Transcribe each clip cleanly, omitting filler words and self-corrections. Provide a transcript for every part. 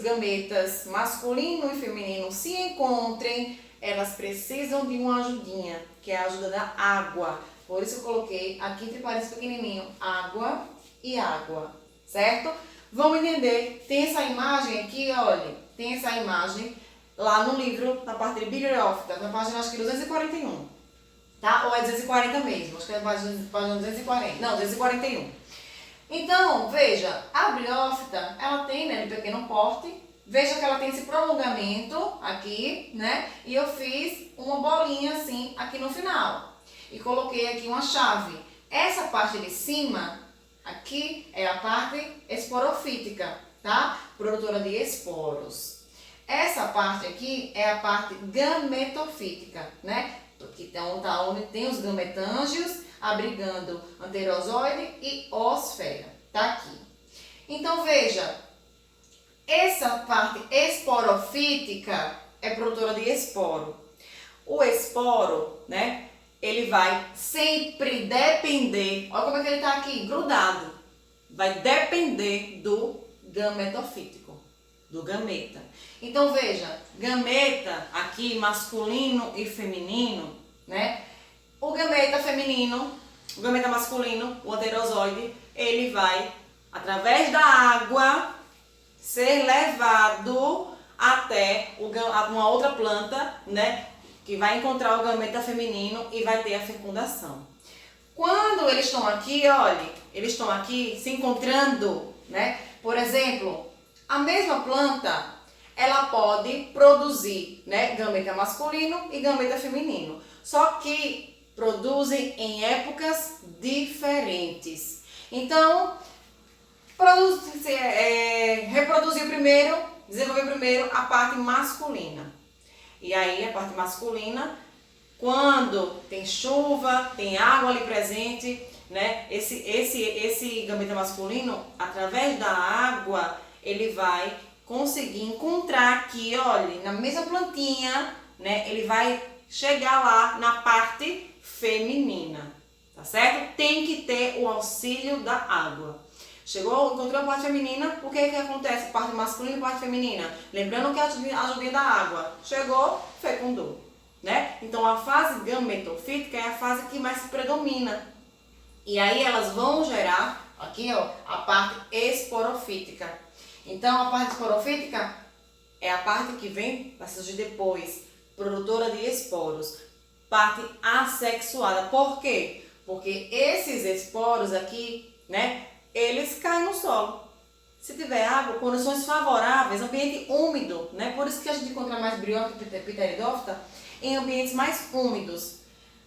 esses gametas masculino e feminino se encontrem, elas precisam de uma ajudinha, que é a ajuda da água. Por isso eu coloquei aqui entre parênteses pequenininho, água e água, certo? Vamos entender, tem essa imagem aqui, olha, tem essa imagem lá no livro, na parte de bibliófita, na página acho que 241, tá? Ou é 240 mesmo, acho que é a página 240, não, 241. Então, veja, a briófita, ela tem, né, de pequeno porte, veja que ela tem esse prolongamento aqui, né, e eu fiz uma bolinha assim aqui no final, e coloquei aqui uma chave. Essa parte de cima, aqui, é a parte esporofítica, tá? Produtora de esporos. Essa parte aqui é a parte gametofítica, né? Então, tá onde tem os gametângios, abrigando anterozoide e osfera, tá aqui. Então, veja, essa parte esporofítica é produtora de esporo. O esporo, né, ele vai sempre depender, olha como é que ele tá aqui, grudado, vai depender do gametofítico, do gameta. Então, veja, gameta aqui, masculino e feminino, né? O gameta feminino, o gameta masculino, o anterozoide, ele vai, através da água, ser levado até uma outra planta, né? Que vai encontrar o gameta feminino e vai ter a fecundação. Quando eles estão aqui, olha, eles estão aqui se encontrando, né? Por exemplo, a mesma planta, ela pode produzir, né, gameta masculino e gameta feminino. Só que produzem em épocas diferentes. Então, reproduzir primeiro, desenvolver primeiro a parte masculina. E aí, a parte masculina, quando tem chuva, tem água ali presente, né? Esse gameta masculino, através da água, ele vai conseguir encontrar aqui, olha, na mesma plantinha, né? Ele vai chegar lá na parte feminina, tá certo? Tem que ter o auxílio da água. Chegou, encontrou a parte feminina, o que acontece? Parte masculina e parte feminina. Lembrando que a ajudinha da água. Chegou, fecundou, né? Então a fase gametofítica é a fase que mais predomina. E aí elas vão gerar, aqui ó, a parte esporofítica. Então a parte esporofítica é a parte que vem, vai surgir depois, produtora de esporos. Parte assexuada. Por quê? Porque esses esporos aqui, né, eles caem no solo. Se tiver água, condições favoráveis, ambiente úmido, né? Por isso que a gente encontra mais briófita e pteridófita em ambientes mais úmidos.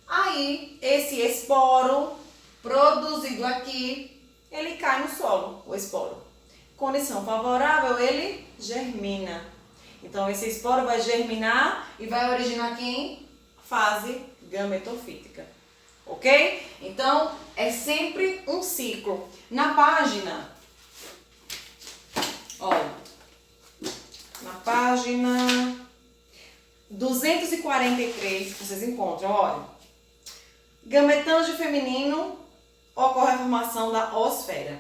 Aí, esse esporo produzido aqui, ele cai no solo, o esporo. Condição favorável, ele germina. Então, esse esporo vai germinar e vai originar quem? Fase gametofítica. Ok? Então, é sempre um ciclo. Na página, olha, na página 243, vocês encontram, olha, gametângio feminino, ocorre a formação da osfera.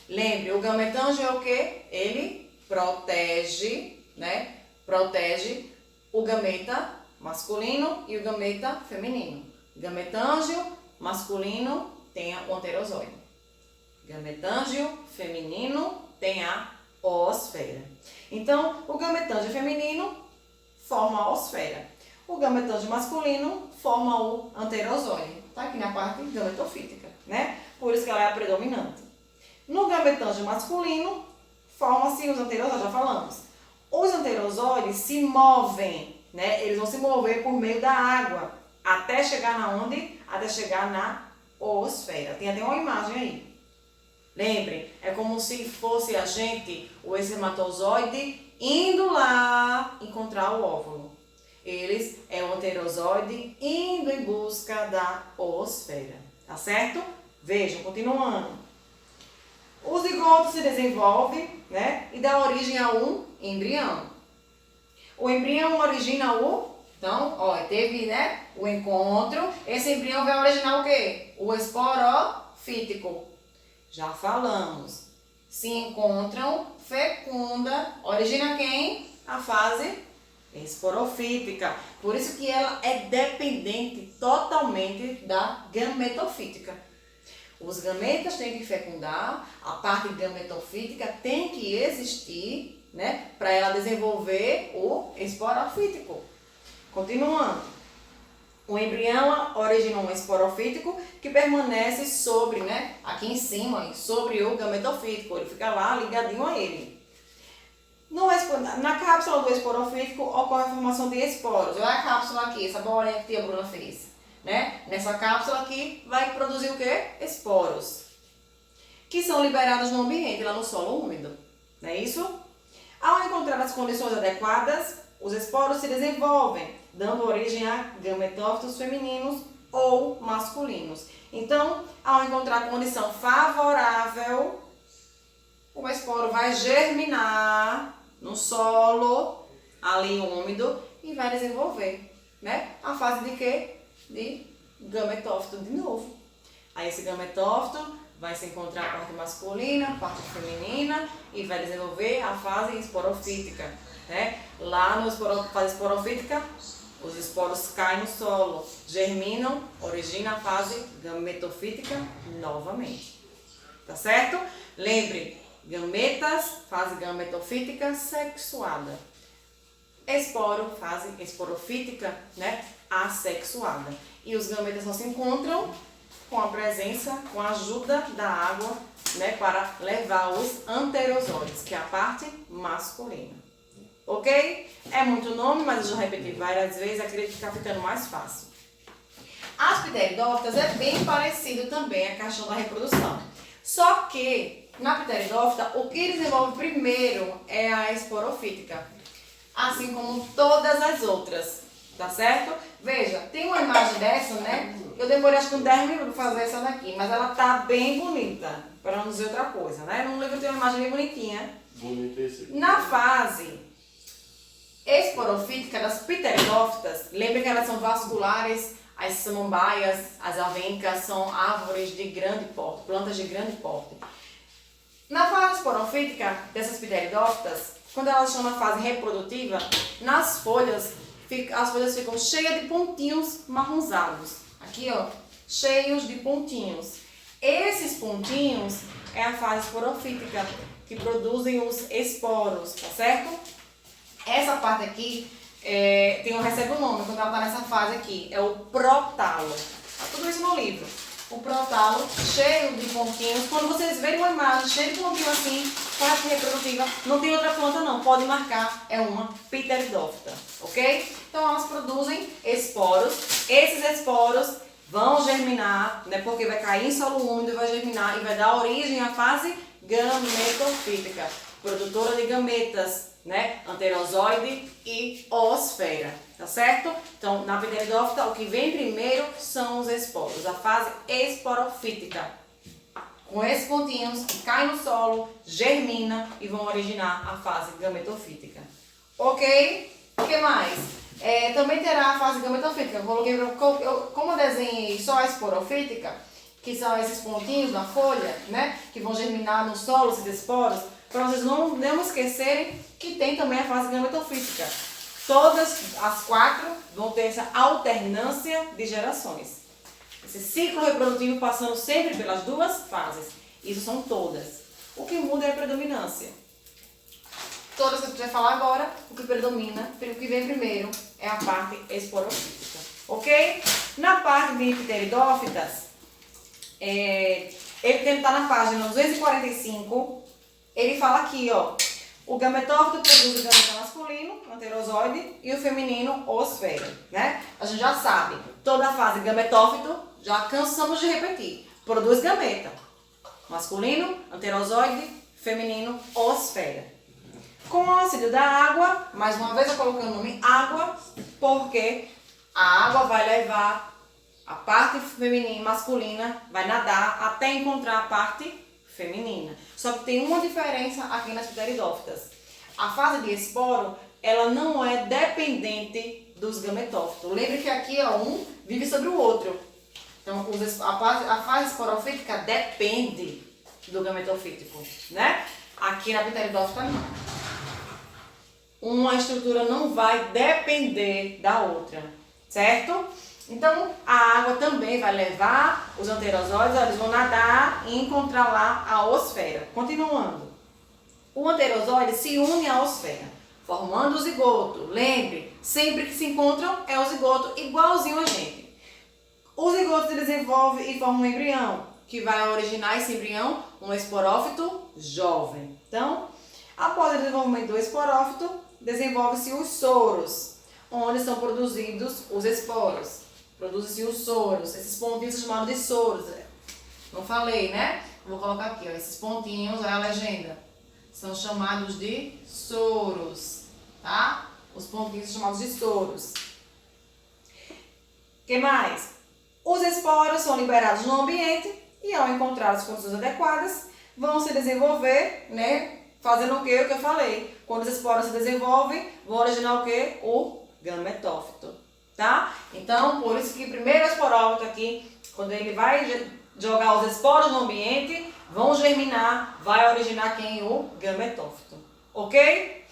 Lembre, o gametângio é o quê? Ele protege, né? Protege o gameta masculino e o gameta feminino. Gametângio masculino tem o anterozoide. Gametângio feminino tem a osfera. Então, o gametângio feminino forma a osfera. O gametângio masculino forma o anterozoide. Tá aqui na parte gametofítica, né? Por isso que ela é a predominante. No gametângio masculino, formam-se os anterozoides, já falamos. Os anterozoides se movem, né? Eles vão se mover por meio da água, até chegar na onde? Até chegar na osfera. Tem até uma imagem aí. Lembrem, é como se fosse a gente, o espermatozoide, indo lá encontrar o óvulo. Eles é o anterozoide indo em busca da osfera. Tá certo? Vejam, continuando. O zigoto se desenvolve, né? E dá origem a um embrião. O embrião origina o... Então, ó, teve, né, o encontro. Esse embrião vai originar o quê? O esporofítico. Já falamos. se encontram, fecunda, origina quem? A fase esporofítica. Por isso que ela é dependente totalmente da gametofítica. Os gametas têm que fecundar, a parte gametofítica tem que existir, né, para ela desenvolver o esporofítico. Continuando. O embrião origina um esporofítico que permanece sobre, né, aqui em cima, sobre o gametofítico. Ele fica lá ligadinho a ele. Na cápsula do esporofítico ocorre a formação de esporos. Olha a cápsula aqui, essa bolinha que a Bruna fez. Né? Nessa cápsula aqui vai produzir o quê? Esporos. Que são liberados no ambiente, lá no solo úmido. Não é isso? Ao encontrar as condições adequadas, os esporos se desenvolvem, dando origem a gametófitos femininos ou masculinos. Então, ao encontrar a condição favorável, o esporo vai germinar no solo, ali úmido, e vai desenvolver, né? A fase de quê? De gametófito de novo. Aí esse gametófito vai se encontrar a parte masculina, a parte feminina, e vai desenvolver a fase esporofítica, né? Lá na fase esporofítica, os esporos caem no solo, germinam, origina a fase gametofítica novamente. Tá certo? Lembre, gametas, fase gametofítica sexuada. Esporo, fase esporofítica, né, assexuada. E os gametas só se encontram com a presença, com a ajuda da água, né, para levar os anterozoides, que é a parte masculina. Ok? É muito nome, mas eu já repeti várias vezes, acredito que está ficando mais fácil. As pteridófitas é bem parecido também a questão da reprodução. Só que, na pteridófita, o que desenvolve primeiro é a esporofítica. Assim como todas as outras, tá certo? Veja, tem uma imagem dessa, né? Eu demorei acho que uns 10 minutos para fazer essa daqui, mas ela tá bem bonita, para não dizer outra coisa, né? No livro tem uma imagem bem bonitinha. Bonito esse aqui. Na fase esporofítica das pteridófitas, lembre que elas são vasculares, as samambaias, as avencas são árvores de grande porte, plantas de grande porte. Na fase esporofítica dessas pteridófitas, quando elas estão na fase reprodutiva, nas folhas, as folhas ficam cheias de pontinhos marronzados. Aqui, ó, cheios de pontinhos. Esses pontinhos é a fase esporofítica, que produzem os esporos, tá certo? Essa parte aqui recebe um nome, quando ela está nessa fase aqui, é o protalo. Tá tudo isso no livro. O protalo cheio de pontinhos. Quando vocês verem uma imagem cheia de pontinhos assim, fase reprodutiva, não tem outra planta não, pode marcar, é uma pteridófita, ok? Então elas produzem esporos, esses esporos vão germinar, né, porque vai cair em solo úmido e vai germinar e vai dar origem à fase gametofítica, produtora de gametas, né, anterozoide e oosfera, tá certo? Então, na pteridófita, o que vem primeiro são os esporos, a fase esporofítica. Com esses pontinhos, que caem no solo, germina e vão originar a fase gametofítica. Ok? O que mais? Também terá a fase gametofítica. Como eu desenhei só a esporofítica, que são esses pontinhos na folha, né, que vão germinar no solo, esses esporos, para vocês não esquecerem que tem também a fase gametofítica. Todas as 4 vão ter essa alternância de gerações. Esse ciclo reprodutivo passando sempre pelas 2 fases. Isso são todas. O que muda é a predominância. Todas que a gente vai falar agora, o que predomina, o que vem primeiro é a parte esporofítica. Ok? Na parte de pteridófitas, ele está na página 245, ele fala aqui, ó, o gametófito produz o gameta masculino, anterozoide, e o feminino, oosfera, né? A gente já sabe, toda a fase gametófito, já cansamos de repetir, produz gameta, masculino, anterozoide, feminino, oosfera. Com o auxílio da água, mais uma vez eu coloquei o nome água, porque a água vai levar a parte feminina, masculina, vai nadar até encontrar a parte feminina. Só que tem uma diferença aqui nas pteridófitas. A fase de esporo, ela não é dependente dos gametófitos. Lembre que aqui, ó, um vive sobre o outro. Então, a fase esporofítica depende do gametofítico, né? Aqui na pteridófita não. Uma estrutura não vai depender da outra, certo? Então, a água também vai levar os anterozóides, eles vão nadar e encontrar lá a osfera. Continuando. O anterozóide se une à osfera, formando o zigoto. Lembre, sempre que se encontram é o zigoto igualzinho a gente. O zigoto se desenvolve e forma um embrião, que vai originar esse embrião um esporófito jovem. Então, após o desenvolvimento do esporófito, desenvolve-se os soros, onde são produzidos os esporos. Produzem-se os soros, esses pontinhos são chamados de soros. Não falei, né? Vou colocar aqui, ó, esses pontinhos, olha a legenda. São chamados de soros, tá? Os pontinhos são chamados de soros. O que mais? Os esporos são liberados no ambiente e ao encontrar as condições adequadas, vão se desenvolver, né? Fazendo o que eu falei. Quando os esporos se desenvolvem, vão originar o que? O gametófito, tá? Então, por isso que o primeiro esporófito aqui, quando ele vai jogar os esporos no ambiente, vão germinar, vai originar quem? O gametófito, ok?